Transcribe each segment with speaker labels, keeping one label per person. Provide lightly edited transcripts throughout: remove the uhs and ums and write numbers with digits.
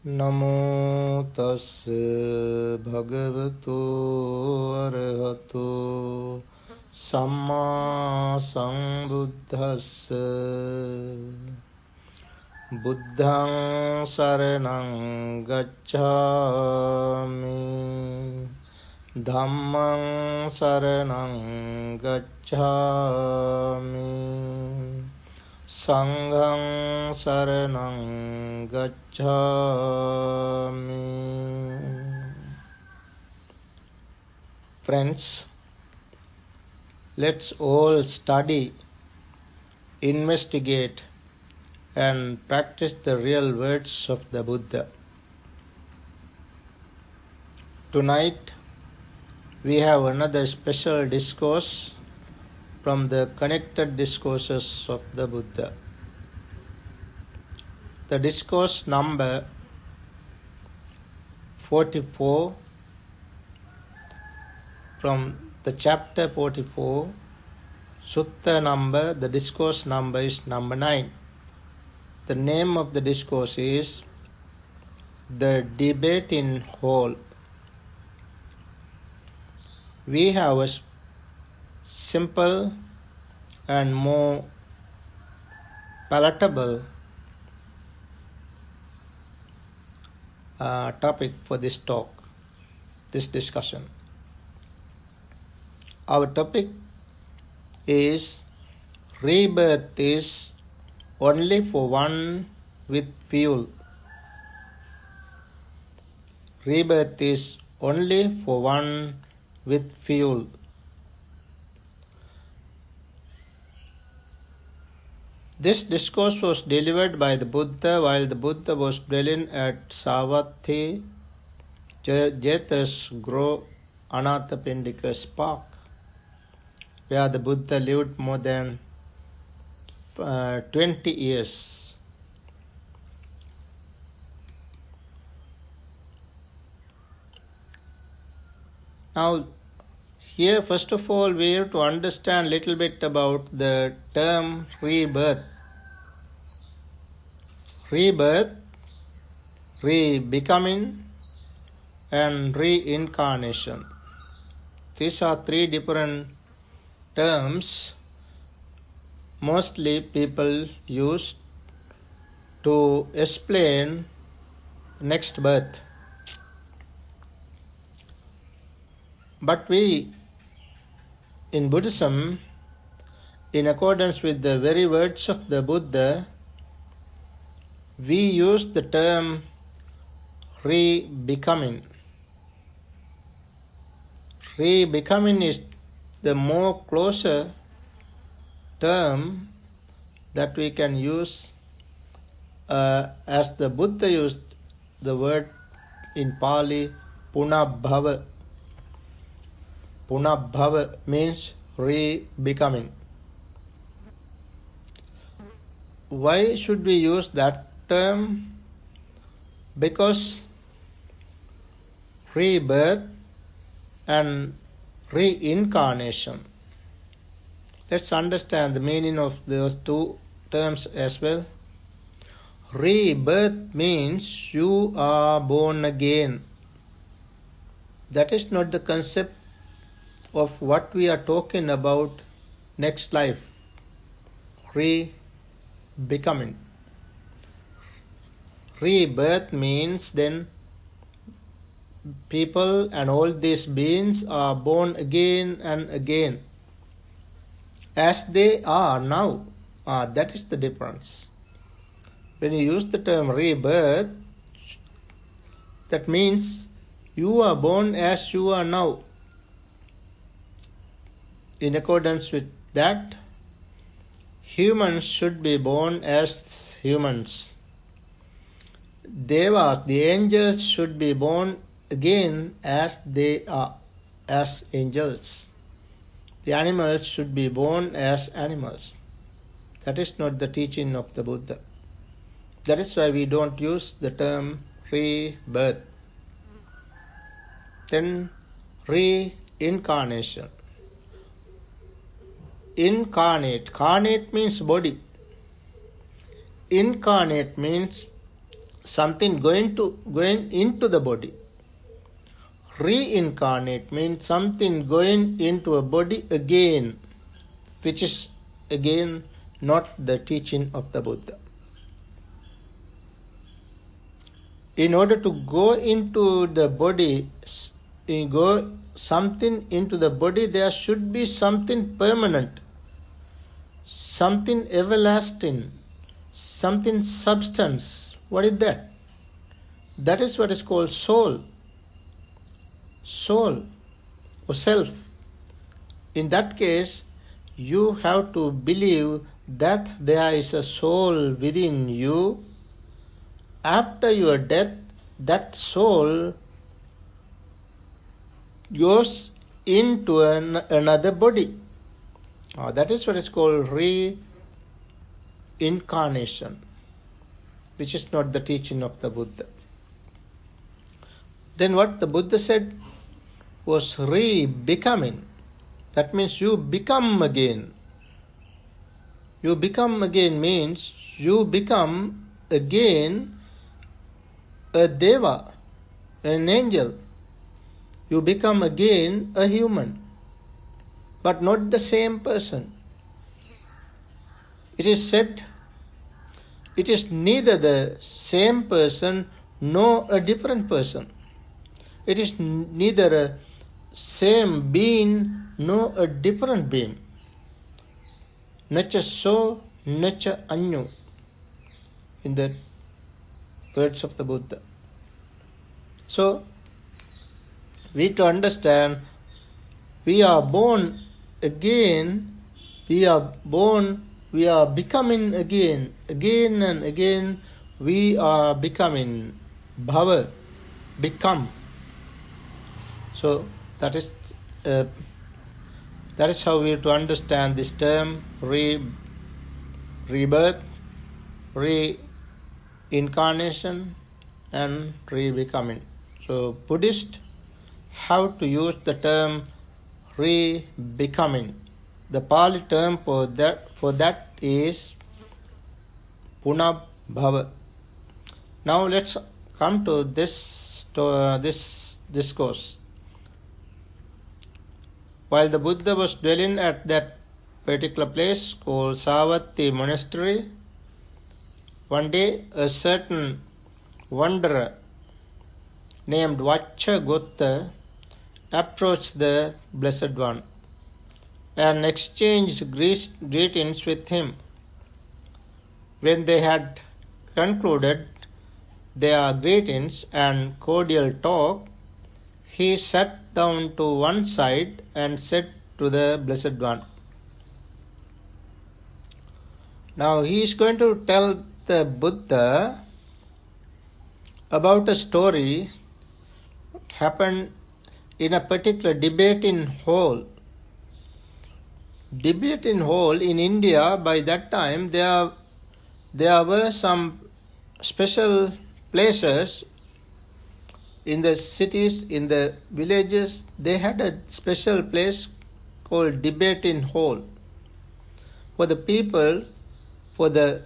Speaker 1: Namo tassa bhagavato arahato samma sambuddhassa buddhaṃ saraṇaṃ gacchāmi dhammaṃ saraṇaṃ gacchāmi Sangham saranam gacchami. Friends, let's all study, investigate and practice the real words of the Buddha. Tonight we have another special discourse from the connected discourses of the Buddha. The discourse number 44 from the chapter 44, the discourse number is number 9. The name of the discourse is The Debate in Hall. We have a simple and more palatable topic for this talk, this discussion. Our topic is rebirth is only for one with fuel. Rebirth is only for one with fuel. This discourse was delivered by the Buddha while the Buddha was dwelling at Savatthi, Jeta's Grove, Anathapindika's Park, where the Buddha lived more than 20 years. Now, here first of all we have to understand a little bit about the term rebirth. Rebirth, re-becoming and reincarnation. These are three different terms mostly people use to explain next birth. But we in Buddhism, in accordance with the very words of the Buddha, we use the term re-becoming. Re-becoming is the more closer term that we can use as the Buddha used the word in Pali, punabhava. Punabhava means re-becoming. Why should we use that term? Because rebirth and reincarnation. Let's understand the meaning of those two terms as well. Rebirth means you are born again. That is not the concept of what we are talking about next life. Re-becoming. Rebirth means then people and all these beings are born again and again as they are now. That is the difference. When you use the term rebirth, that means you are born as you are now. In accordance with that, humans should be born as humans. Devas, the angels, should be born again as they are, as angels. The animals should be born as animals. That is not the teaching of the Buddha. That is why we don't use the term rebirth. Then reincarnation. Incarnate. Carnate means body. Incarnate means something going into the body. Reincarnate means something going into a body again, which is again not the teaching of the Buddha. In order to go into the body, something into the body, there should be something permanent, something everlasting, something substance. What is that? That is what is called soul. Soul or self. In that case, you have to believe that there is a soul within you. After your death, that soul goes into another body. That is what is called reincarnation, which is not the teaching of the Buddha. Then what the Buddha said was re-becoming. That means you become again. You become again means you become again a deva, an angel. You become again a human, but not the same person. It is said it is neither the same person nor a different person. It is neither a same being nor a different being. Nacha so, nacha anyo, in the words of the Buddha. So, we to understand, we are born again, we are becoming again and again, we are becoming, bhava, become. So, that is how we have to understand this term, rebirth, reincarnation, and re-becoming. So Buddhists have to use the term re-becoming. The Pali term for that is punabhava. Now let's come to this discourse. While the Buddha was dwelling at that particular place called Savatthi Monastery, one day a certain wanderer named Vachagotta approached the Blessed One and exchanged greetings with him. When they had concluded their greetings and cordial talk, he sat down to one side and said to the Blessed One. Now he is going to tell the Buddha about a story that happened in a particular debating hall. Debating hall in India, by that time there were some special places in the cities, in the villages. They had a special place called debating hall for the people, for the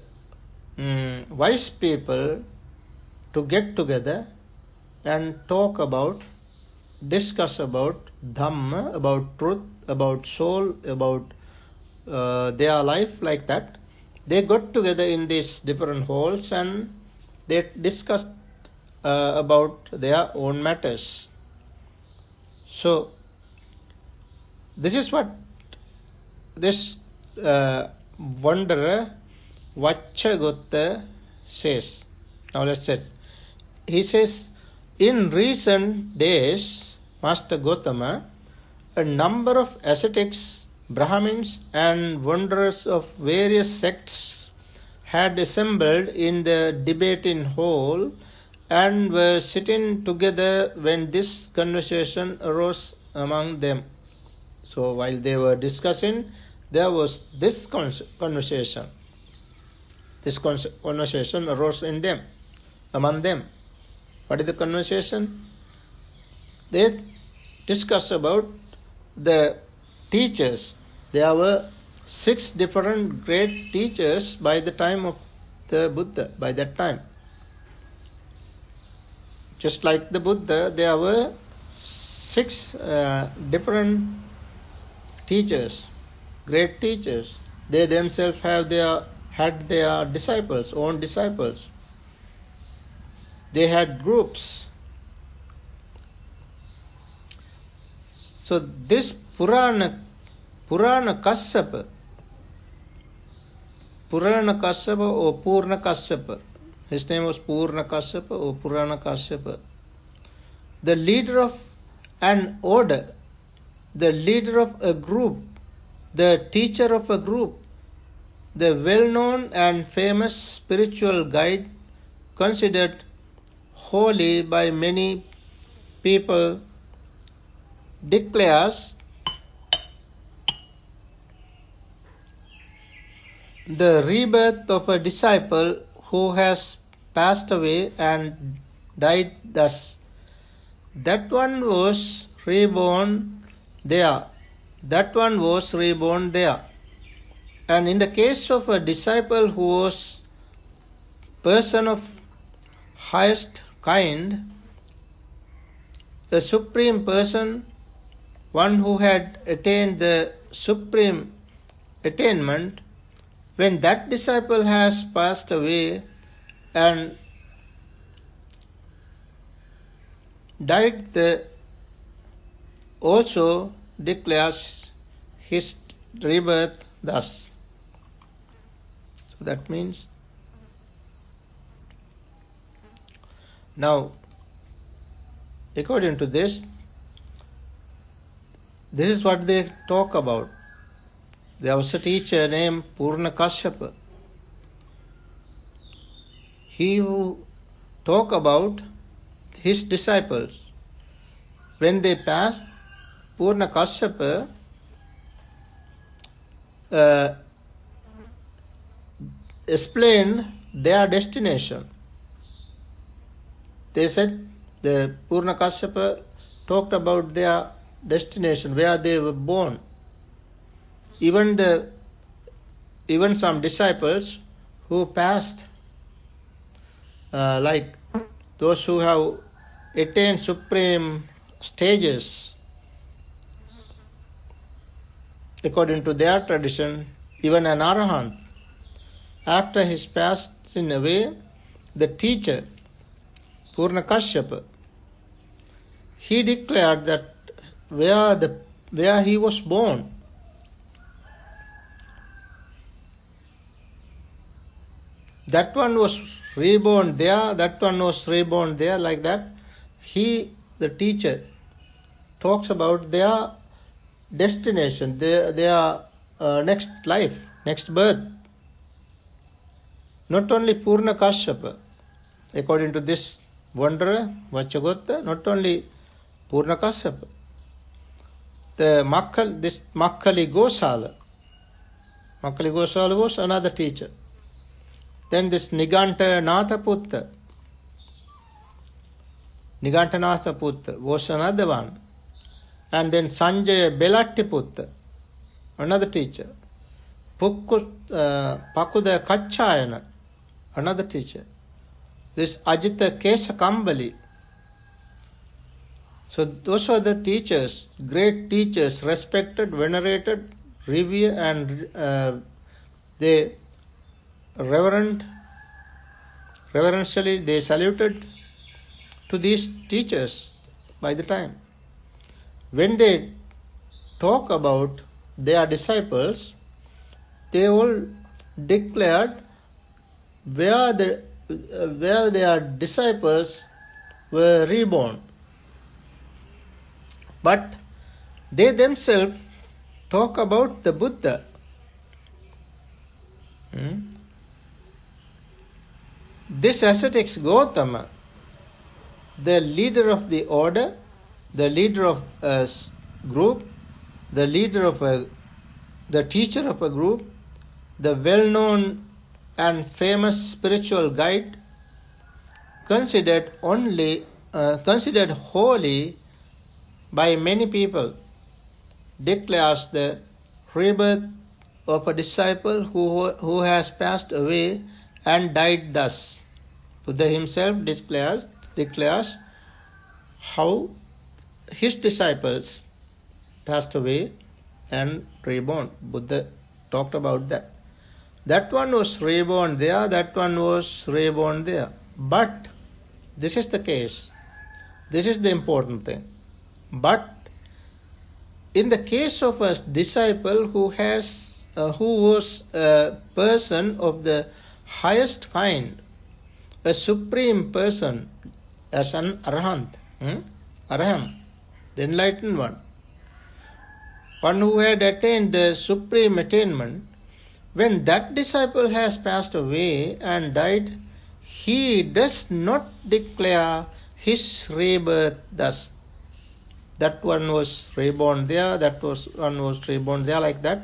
Speaker 1: wise people to get together and discuss about Dhamma, about truth, about soul, about their life, like that. They got together in these different halls and they discussed about their own matters. So, this is what this wanderer Vachagotta says. Now let's say, he says, in recent days, Master Gautama, a number of ascetics, Brahmins and wanderers of various sects had assembled in the debating hall and were sitting together when this conversation arose among them. So while they were discussing, there was this conversation. This conversation arose in them, among them. What is the conversation? They discuss about the teachers. There were 6 different great teachers by the time of the Buddha, by that time. Just like the Buddha, there were 6 different teachers, great teachers. They themselves had their disciples, own disciples. They had groups. So this Purana Kassapa or Purna Kassapa, his name was Purna Kassapa or Purana Kassapa, the leader of an order, the leader of a group, the teacher of a group, the well-known and famous spiritual guide, considered holy by many people, declares the rebirth of a disciple who has passed away and died thus. That one was reborn there. That one was reborn there. And in the case of a disciple who was person of highest kind, the supreme person, one who had attained the supreme attainment, when that disciple has passed away and died, also declares his rebirth thus. So that means, now according to this is what they talk about. There was a teacher named Purna Kashyapa. He who talk about his disciples. When they passed, Purna Kashyapa explained their destination. They said, the Purna Kashyapa talked about their destination, where they were born. Even some disciples who passed, like those who have attained supreme stages, according to their tradition, even an Arahant, after his passing away, the teacher, Purna Kashyapa, he declared that where he was born, that one was reborn there, that one was reborn there, like that. The teacher, talks about their destination, their next life, next birth. Not only Purna Kashyapa, according to this wanderer, Vachagotta, not only Purna Kashyapa, this Makkali Gosala was another teacher. Then this Niganthanatha Putta was another one. And then Sanjaya Belatti Putta, another teacher. Pakuda Kachayana, another teacher. This Ajita Kesa Kambali. So those are the teachers, great teachers, respected, venerated, revered, and they reverentially they saluted to these teachers by the time. When they talk about their disciples, they all declared where their disciples were reborn. But they themselves talk about the Buddha. This ascetics Gautama, the leader of the order, the leader of a group, the teacher of a group, the well-known and famous spiritual guide, considered holy by many people, declares the rebirth of a disciple who has passed away and died thus. Buddha himself declares how his disciples passed away and reborn. Buddha talked about that. That one was reborn there, that one was reborn there. But this is the case. This is the important thing. But in the case of a disciple who was a person of the highest kind, a supreme person, as an arahant, araham, the enlightened one who had attained the supreme attainment, when that disciple has passed away and died, he does not declare his rebirth thus. That one was reborn there, one was reborn there, like that.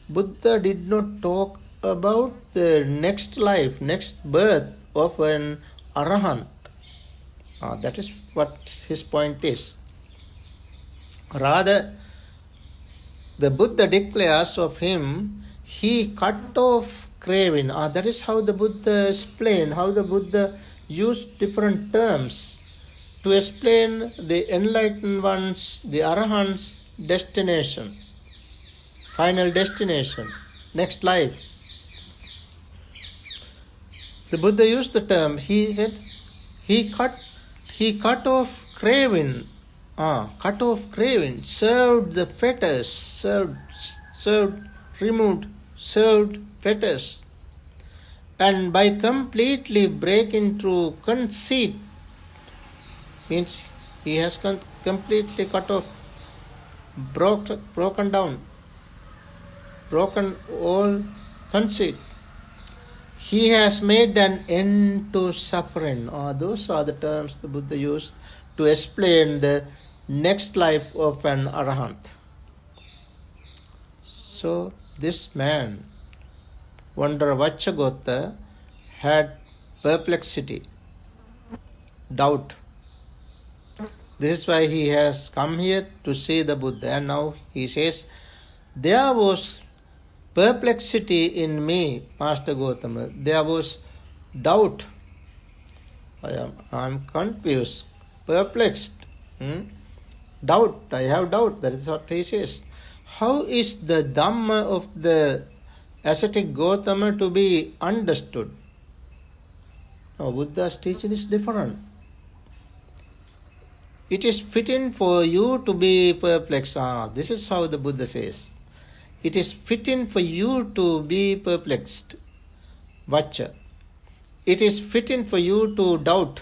Speaker 1: Buddha did not talk about the next life, next birth of an arahant. That is what his point is. Rather, the Buddha declares of him, he cut off craving. That is how the Buddha explained, how the Buddha used different terms to explain the enlightened ones, the arahants' destination, final destination, next life. The Buddha used the term, he said, he cut off craving, served the fetters, served fetters, and by completely breaking through conceit, means he has completely cut off, broken all conceit. He has made an end to suffering. Those are the terms the Buddha used to explain the next life of an arahant. So this man, Wanderer Vachagotha, had perplexity, doubt. This is why he has come here to see the Buddha. And now he says, there was perplexity in me, Master Gautama. There was doubt. I am confused, perplexed. Doubt. I have doubt. That is what he says. How is the Dhamma of the ascetic Gautama to be understood? Now, Buddha's teaching is different. It is fitting for you to be perplexed. This is how the Buddha says. It is fitting for you to be perplexed, Vacha. It is fitting for you to doubt.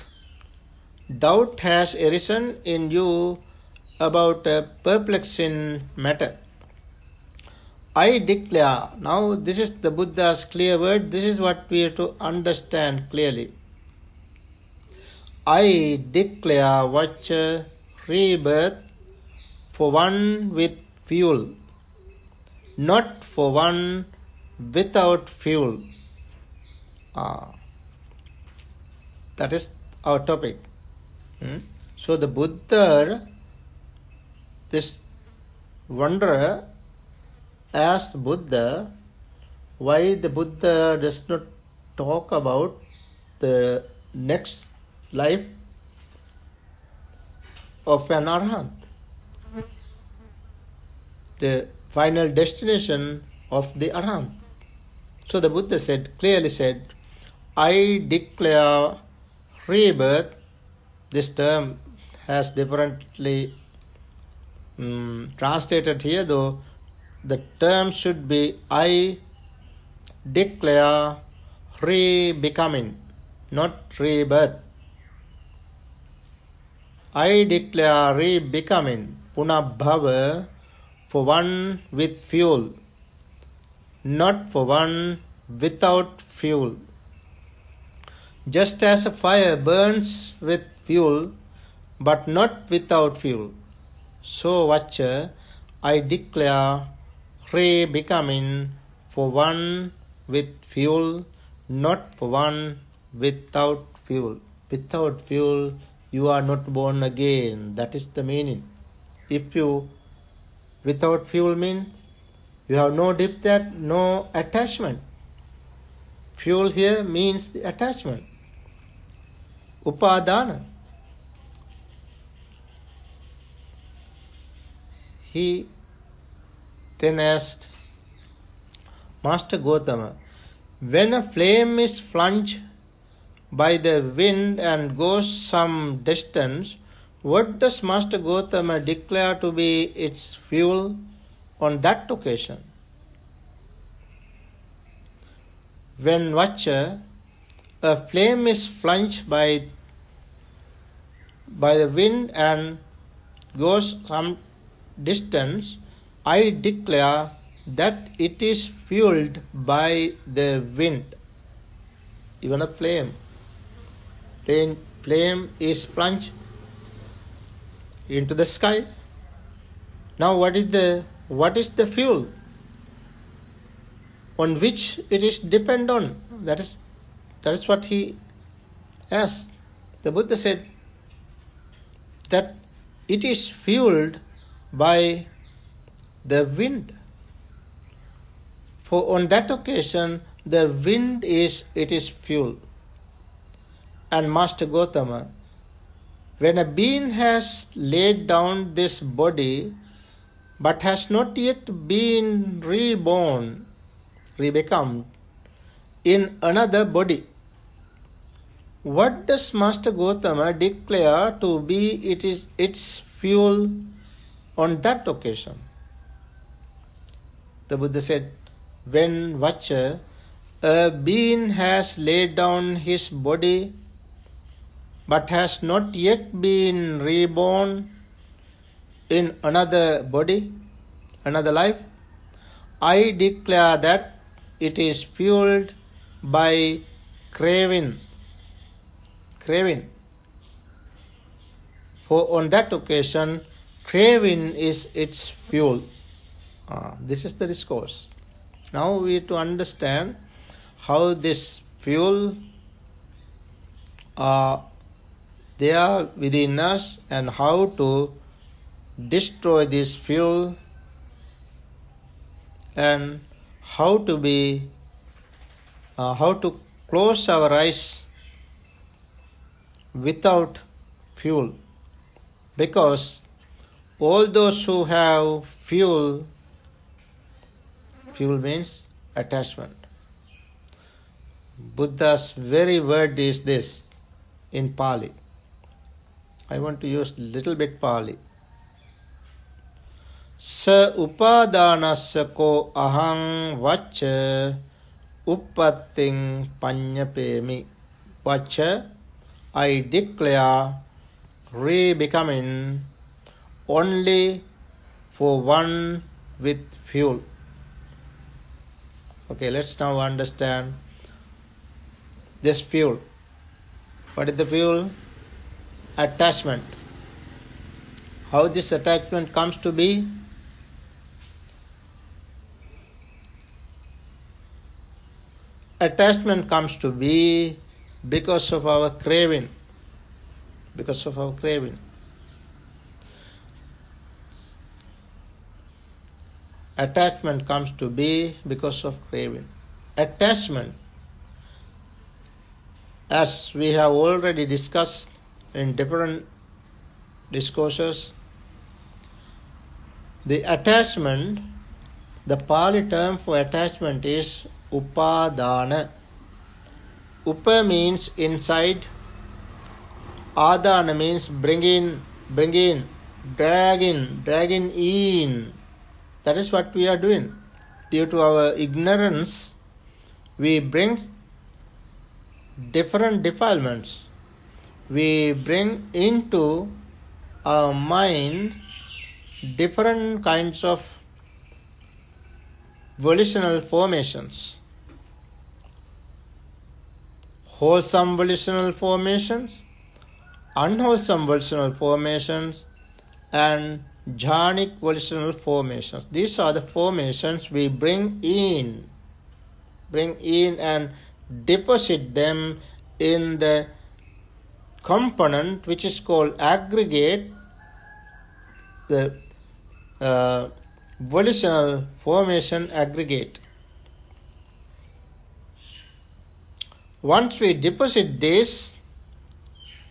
Speaker 1: Doubt has arisen in you about a perplexing matter. I declare, now this is the Buddha's clear word, this is what we have to understand clearly. I declare Vacha rebirth for one with fuel, not for one without fuel. That is our topic. So the Buddha, this wanderer, asked Buddha why the Buddha does not talk about the next life of an arahant, the final destination of the arahant. So the Buddha clearly said, I declare rebirth. This term has differently translated here, though the term should be I declare re-becoming, not rebirth. I declare re-becoming, punabhava, for one with fuel, not for one without fuel. Just as a fire burns with fuel, but not without fuel, so Vacha, I declare re-becoming for one with fuel, not for one without fuel. Without fuel, you are not born again. That is the meaning. Without fuel means you have no no attachment. Fuel here means the attachment. Upadana. He then asked, Master Gotama, when a flame is plunged by the wind and goes some distance, what does Master Gotama declare to be its fuel on that occasion? When Vacha, a flame is plunged by the wind and goes some distance, I declare that it is fueled by the wind. Even a flame is plunged into the sky. Now what is the fuel on which it is depend on? That is what he asked. The Buddha said that it is fueled by the wind. For on that occasion the wind is fuel. And Master Gotama, when a being has laid down this body but has not yet been become in another body, what does Master Gotama declare to be its fuel on that occasion? The Buddha said, when Vacha, a being has laid down his body but has not yet been reborn in another body, another life, I declare that it is fueled by craving. For on that occasion, craving is its fuel. This is the discourse. Now we have to understand how this fuel they are within us and how to destroy this fuel and how to close our eyes without fuel. Because all those who have fuel means attachment. Buddha's very word is this in Pali. I want to use little bit Pali. Sa upadanasya ko ahang vacha uppatting panyapemi. Vacha, I declare re-becoming only for one with fuel. Okay, let's now understand this fuel. What is the fuel? Attachment. How this attachment comes to be? Attachment comes to be because of our craving. Because of our craving. Attachment comes to be because of craving. Attachment, as we have already discussed in different discourses, the attachment, the Pali term for attachment is upadana. Upa means inside, adana means bring in, drag in. That is what we are doing. Due to our ignorance, we bring different defilements. We bring into our mind different kinds of volitional formations. Wholesome volitional formations, unwholesome volitional formations, and jhanic volitional formations. These are the formations we bring in and deposit them in the component which is called aggregate, the volitional formation aggregate. Once we deposit this,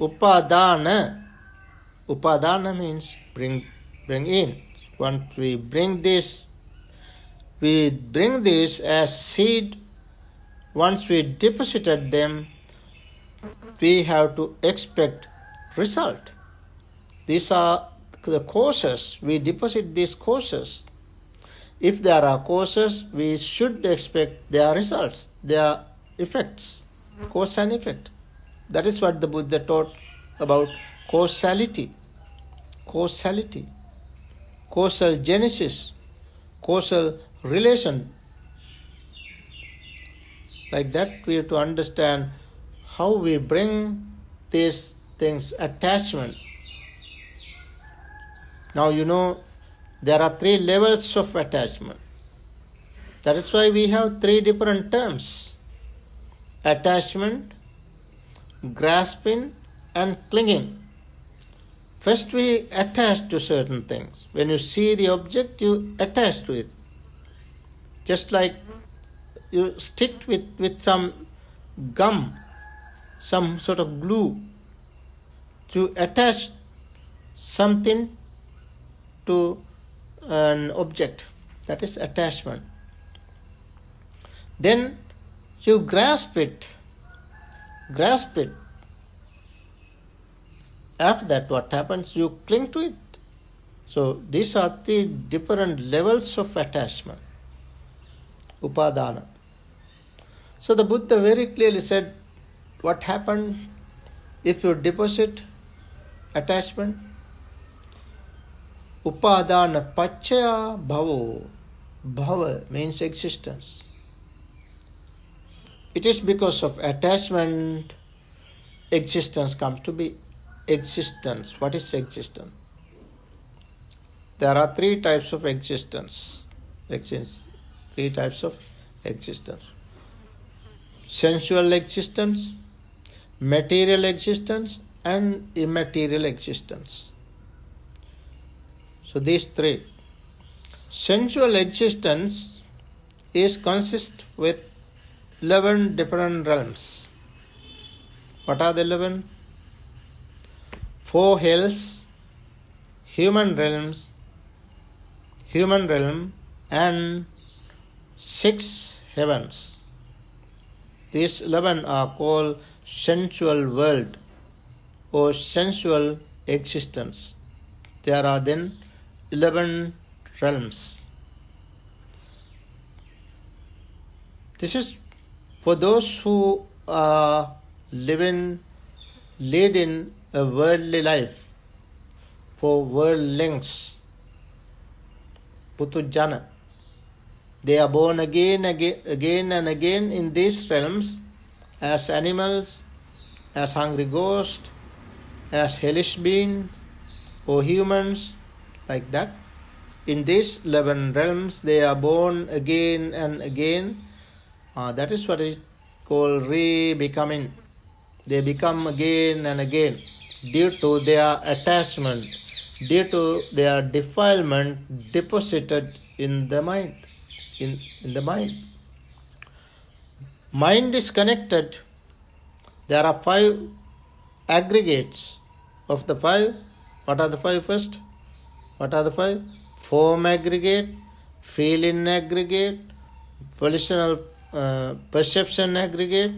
Speaker 1: upadana means bring in. Once we bring this as seed. Once we deposited them, we have to expect result. These are the causes. We deposit these causes. If there are causes, we should expect their results, their effects, cause and effect. That is what the Buddha taught about causality, causal genesis, causal relation. Like that, we have to understand how we bring these things, attachment. Now you know there are 3 levels of attachment. That is why we have 3 different terms: attachment, grasping, and clinging. First we attach to certain things. When you see the object, you attach to it. Just like you stick with some gum, some sort of glue, to attach something to an object. That is attachment. Then you grasp it. After that, what happens? You cling to it. So these are the different levels of attachment. Upadana. So the Buddha very clearly said what happened if you deposit attachment. Upadana pacchaya bhavo. Bhava means existence. It is because of attachment existence comes to be. Existence. What is existence? There are 3 types of existence. 3 types of existence. Sensual existence, material existence, and immaterial existence. So these 3. Sensual existence consists with 11 different realms. What are the 11? 4 hells, human realm, and 6 heavens. These 11 are called sensual world or sensual existence. There are then 11 realms. This is for those who are leading a worldly life, for worldlings, Putujjana. They are born again and again in these realms as animals, as hungry ghosts, as hellish beings, or humans, like that. In these 11 realms, they are born again and again. That is what is called re-becoming. They become again and again due to their attachment, due to their defilement deposited in the mind. In the mind. Mind is connected. There are 5 aggregates. Of the 5, what are the 5 first? What are the 5? Form aggregate, feeling aggregate, volitional perception aggregate,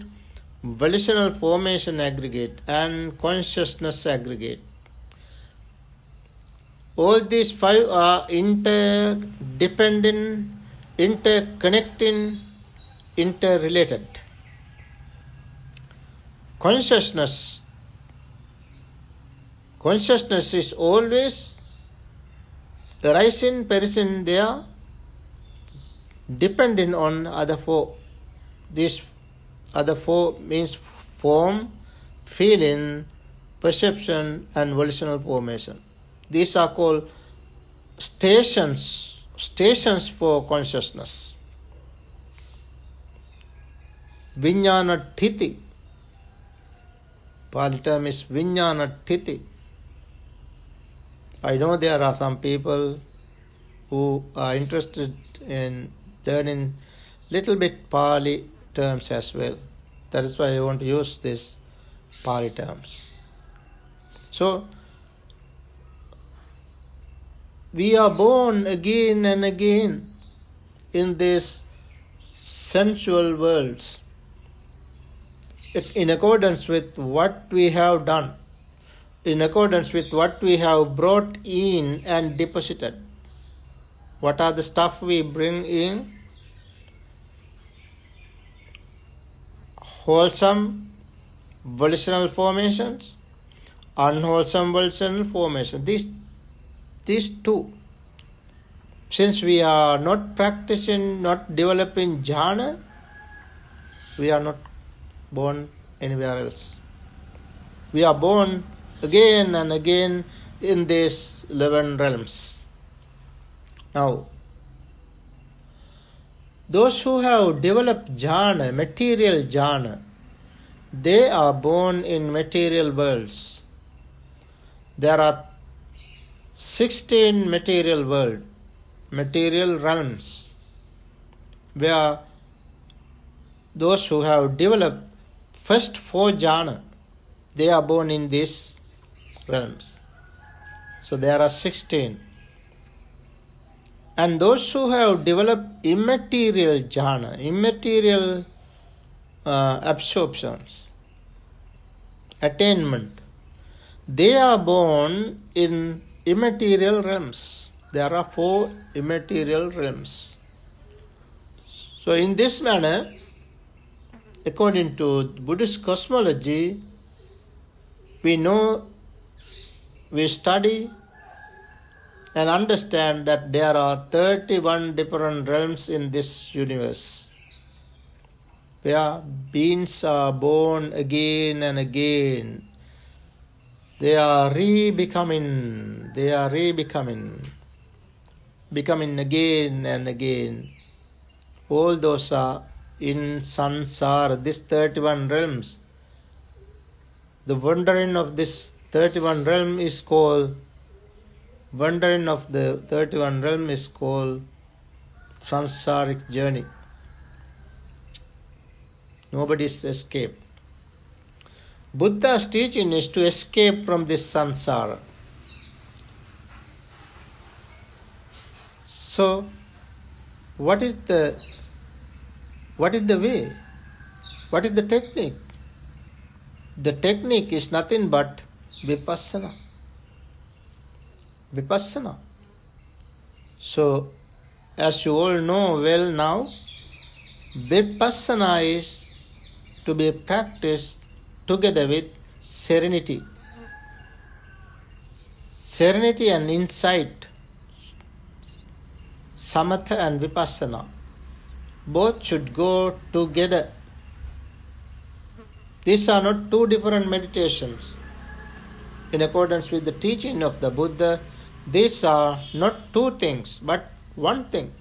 Speaker 1: volitional formation aggregate, and consciousness aggregate. All these 5 are interdependent, interconnecting, interrelated. Consciousness is always arising, perishing there, depending on other 4. These other 4 means form, feeling, perception, and volitional formation. These are called stations for consciousness. Vijnana Thiti. Pali term is Vijnana Thiti. I know there are some people who are interested in learning little bit Pali terms as well. That is why I want to use these Pali terms. So, we are born again and again in these sensual worlds in accordance with what we have done, in accordance with what we have brought in and deposited. What are the stuff we bring in? Wholesome volitional formations, unwholesome volitional formations. These two. Since we are not practicing, not developing jhana, we are not born anywhere else. We are born again and again in these 11 realms. Now, those who have developed jhana, material jhana, they are born in material worlds. There are 16 material realms, where those who have developed first 4 jhana, they are born in these realms. So there are 16. And those who have developed immaterial jhana, immaterial absorptions, attainment, they are born in immaterial realms. There are 4 immaterial realms. So in this manner, according to Buddhist cosmology, we know, we study and understand that there are 31 different realms in this universe, where beings are born again and again. They are becoming again and again. All those are in samsara, these 31 realms. The wandering of this 31 realm is called samsaric journey. Nobody's escaped. Buddha's teaching is to escape from this samsara. So, what is the way? What is the technique? The technique is nothing but Vipassana. Vipassana. So, as you all know well now, Vipassana is to be practiced together with serenity. Serenity and insight, Samatha and Vipassana, both should go together. These are not 2 different meditations. In accordance with the teaching of the Buddha, these are not 2 things, but 1 thing.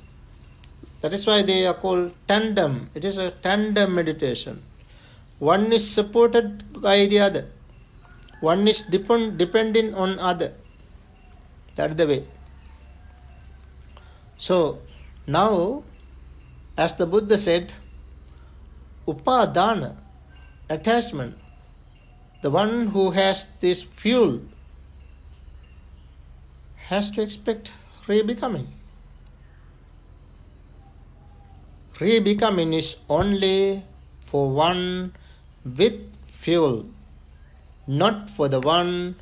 Speaker 1: That is why they are called tandem. It is a tandem meditation. One is supported by the other. One is depending on other. That is the way. So, now, as the Buddha said, upadana, attachment, the one who has this fuel has to expect rebecoming. Rebecoming is only for one with fuel, not for the one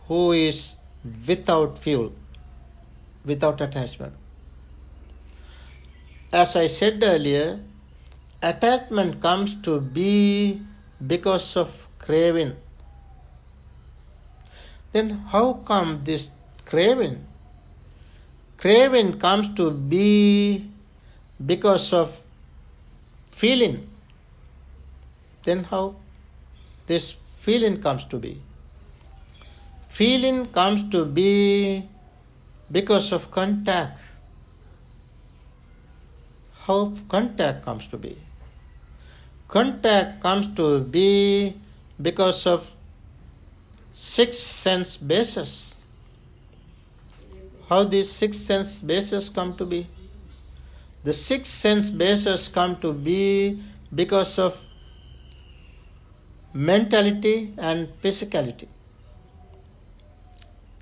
Speaker 1: who is without fuel, without attachment. As I said earlier, attachment comes to be because of craving. Then how come this craving? Craving comes to be because of feeling. Then how this feeling comes to be? Feeling comes to be because of contact. How contact comes to be? Contact comes to be because of 6 sense bases. How these 6 sense bases come to be? The 6 sense bases come to be because of mentality and physicality.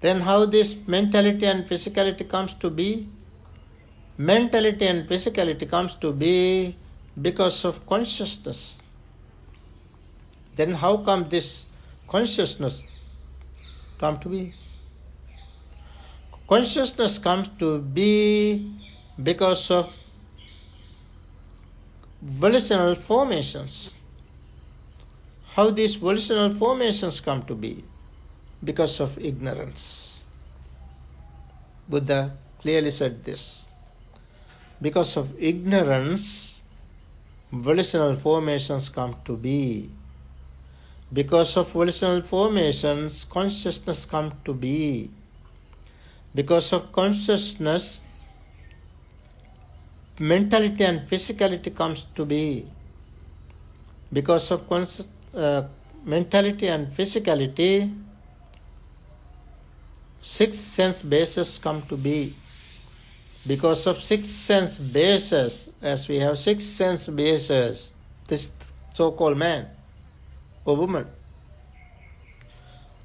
Speaker 1: Then how this mentality and physicality comes to be? Mentality and physicality comes to be because of consciousness. Then how come this consciousness come to be? Consciousness comes to be because of volitional formations. How these volitional formations come to be? Because of ignorance. Buddha clearly said this. Because of ignorance, volitional formations come to be. Because of volitional formations, consciousness comes to be. Because of consciousness, mentality and physicality comes to be. Because of mentality and physicality, six sense bases come to be. Because of six sense bases, as we have six sense bases, this so-called man or woman,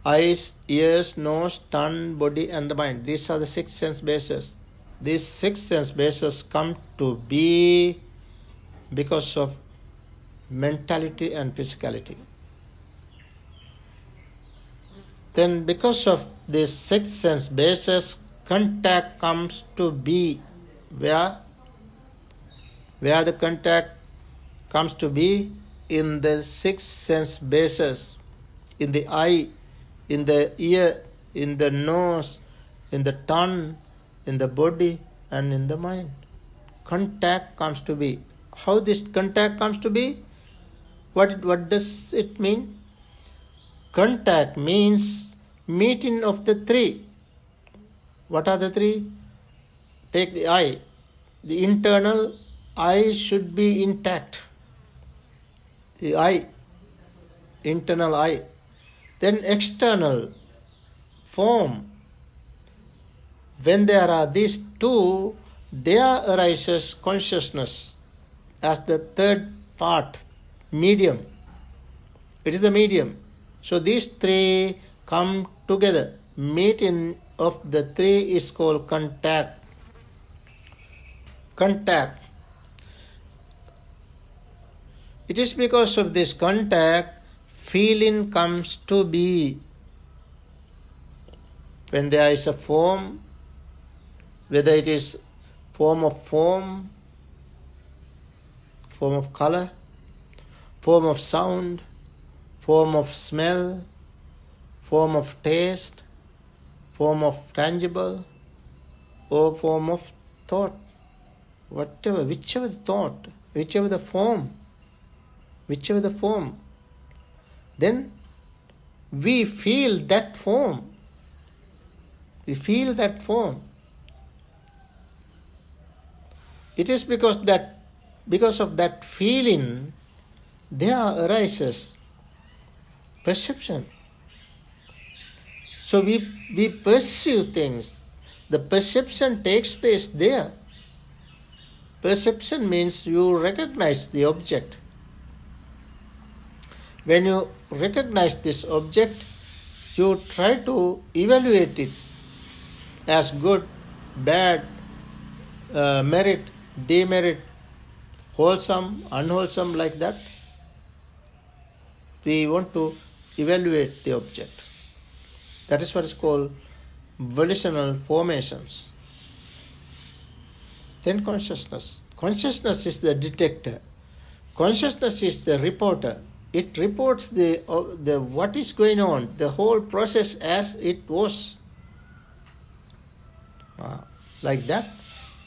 Speaker 1: eyes, ears, nose, tongue, body and the mind, these are the six sense bases. These six sense bases come to be because of mentality and physicality. Then because of these six sense bases, contact comes to be. Where the contact comes to be? In the six sense bases, in the eye, in the ear, in the nose, in the tongue, in the body and in the mind. Contact comes to be. How this contact comes to be? What does it mean? Contact means meeting of the three. What are the three? Take the eye. The internal eye should be intact. The eye, internal eye. Then external form. When there are these two, there arises consciousness as the third part, medium. It is the medium. So these three come together. Meeting of the three is called contact. Contact. It is because of this contact, feeling comes to be. When there is a form, whether it is form of color, form of sound, form of smell, form of taste, form of tangible, or form of thought, whichever the thought, whichever the form, then we feel that form. We feel that form. It is because of that feeling, there arises perception. So we perceive things. The perception takes place there. Perception means you recognize the object. When you recognize this object, you try to evaluate it as good, bad, merit, demerit, wholesome, unwholesome, like that. We want to evaluate the object. That is what is called volitional formations. Then consciousness. Consciousness is the detector. Consciousness is the reporter. It reports the what is going on, the whole process as it was. Like that.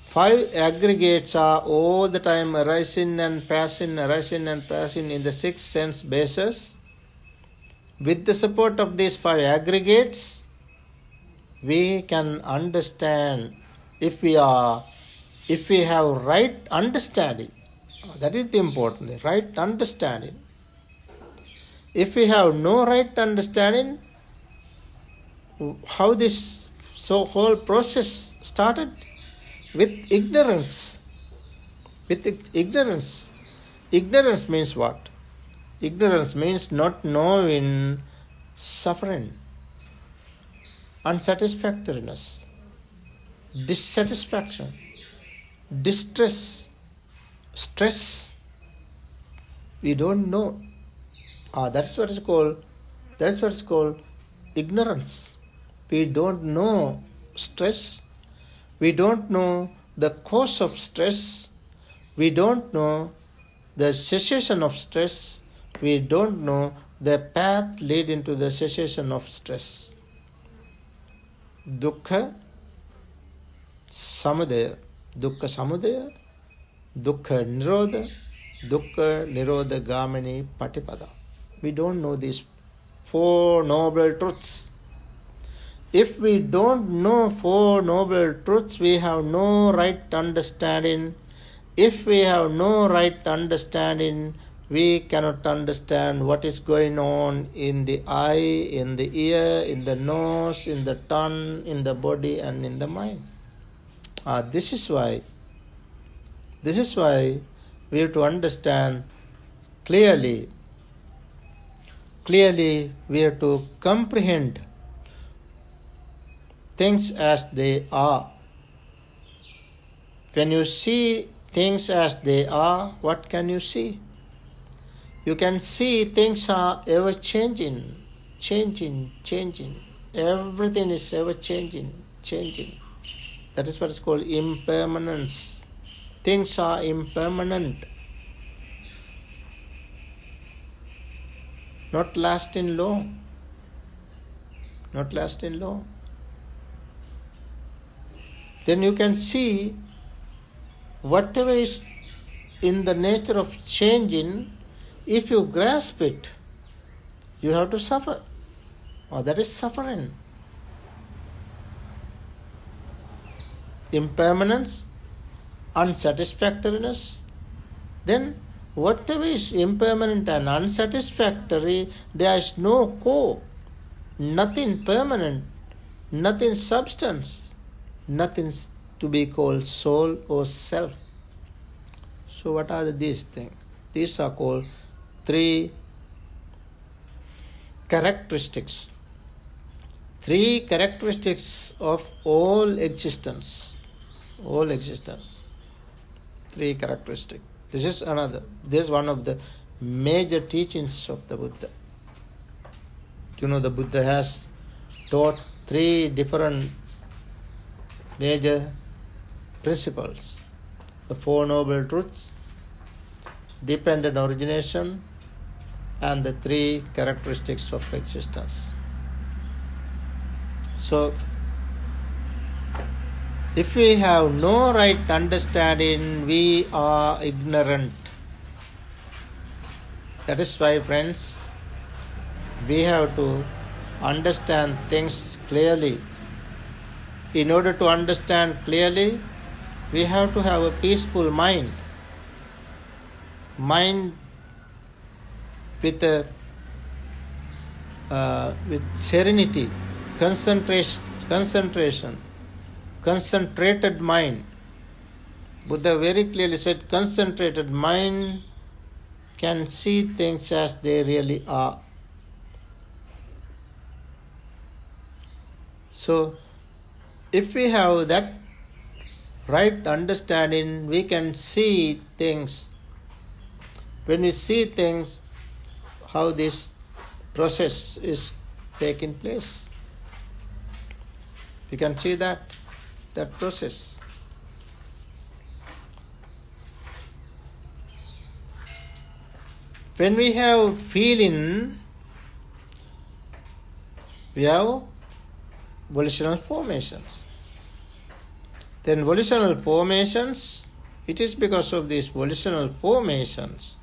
Speaker 1: 5 aggregates are all the time arising and passing in the 6 sense bases. With the support of these 5 aggregates, we can understand if we have right understanding. That is the important, right understanding. If we have no right understanding, how this whole process started? With ignorance. With ignorance. Ignorance means what? Ignorance means not knowing suffering. unsatisfactoriness, dissatisfaction, distress, stress. We don't know. That's what is called ignorance. We don't know stress. We don't know the cause of stress. We don't know the cessation of stress. We don't know the path leading to the cessation of stress. Dukkha samudaya, dukkha nirodha, dukkha nirodha gamini patipada. We don't know these four noble truths. If we don't know four noble truths, we have no right understanding. If we have no right understanding, we cannot understand what is going on in the eye, in the ear, in the nose, in the tongue, in the body, and in the mind. This is why we have to understand clearly. Clearly, we have to comprehend things as they are. When you see things as they are, what can you see? You can see things are ever changing. Everything is ever changing. That is what is called impermanence. Things are impermanent, not lasting long. Then you can see whatever is in the nature of changing. If you grasp it, you have to suffer. That is suffering. Impermanence, unsatisfactoriness. Then whatever is impermanent and unsatisfactory, there is no core, nothing permanent, nothing substance, nothing to be called soul or self. So what are these things? These are called three characteristics. Three characteristics of all existence. Three characteristics. This is one of the major teachings of the Buddha. The Buddha has taught three different major principles. The Four Noble Truths, dependent origination, and the three characteristics of existence. So, if we have no right understanding, we are ignorant. That is why, friends, we have to understand things clearly. In order to understand clearly, we have to have a peaceful mind. Mind with serenity, concentration, concentrated mind. Buddha very clearly said, concentrated mind can see things as they really are. So, if we have that right understanding, we can see things. When we see things, how this process is taking place, we can see that process. When we have feeling, we have volitional formations. Then volitional formations, it is because of these volitional formations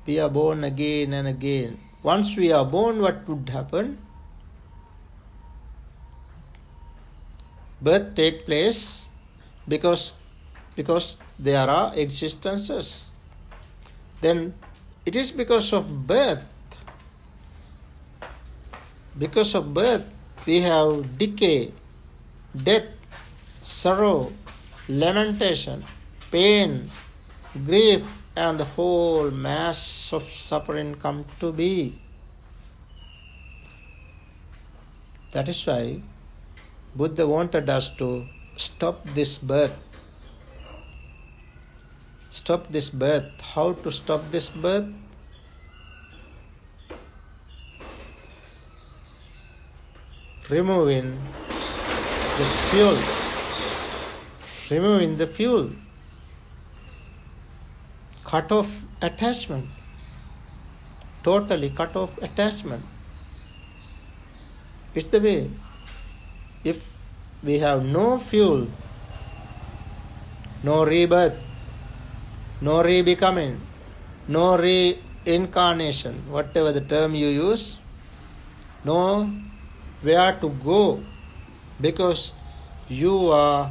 Speaker 1: we are born again and again. Once we are born, what would happen? Birth takes place because there are existences. Then it is because of birth. Because of birth, we have decay, death, sorrow, lamentation, pain, grief, and the whole mass of suffering come to be. That is why Buddha wanted us to stop this birth. Stop this birth. How to stop this birth? Removing the fuel. Removing the fuel. Cut off attachment. Totally cut off attachment. It's the way. If we have no fuel, no rebirth, no rebecoming, no reincarnation, whatever the term you use, no where to go, because you are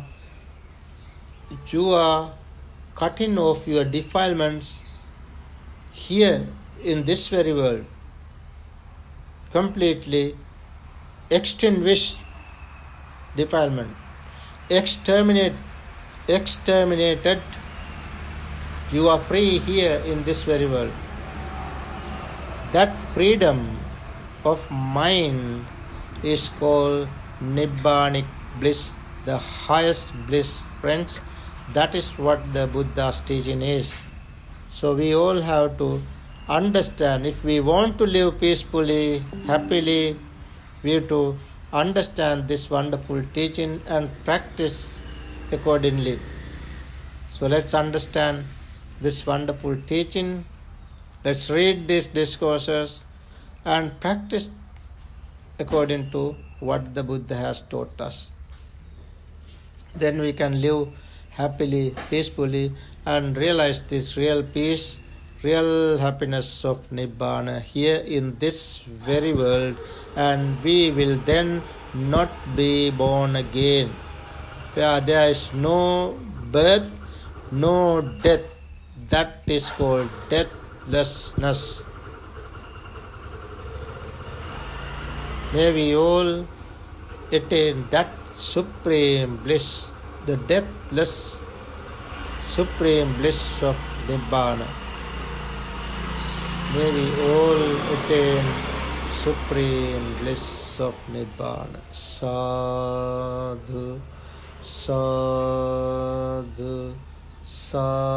Speaker 1: cutting off your defilements here in this very world. Completely extinguish defilement. Exterminated. You are free here in this very world. That freedom of mind is called Nibbanic bliss, the highest bliss, friends. That is what the Buddha's teaching is. So we all have to understand, if we want to live peacefully, happily, we have to understand this wonderful teaching and practice accordingly. So let's understand this wonderful teaching. Let's read these discourses and practice according to what the Buddha has taught us. Then we can live happily, peacefully, and realize this real peace, real happiness of Nibbana here in this very world, and we will then not be born again. Where there is no birth, no death. That is called deathlessness. May we all attain that supreme bliss, the deathless supreme bliss of Nibbana. May we all attain supreme bliss of Nibbana. Sadhu, sadhu, sadhu.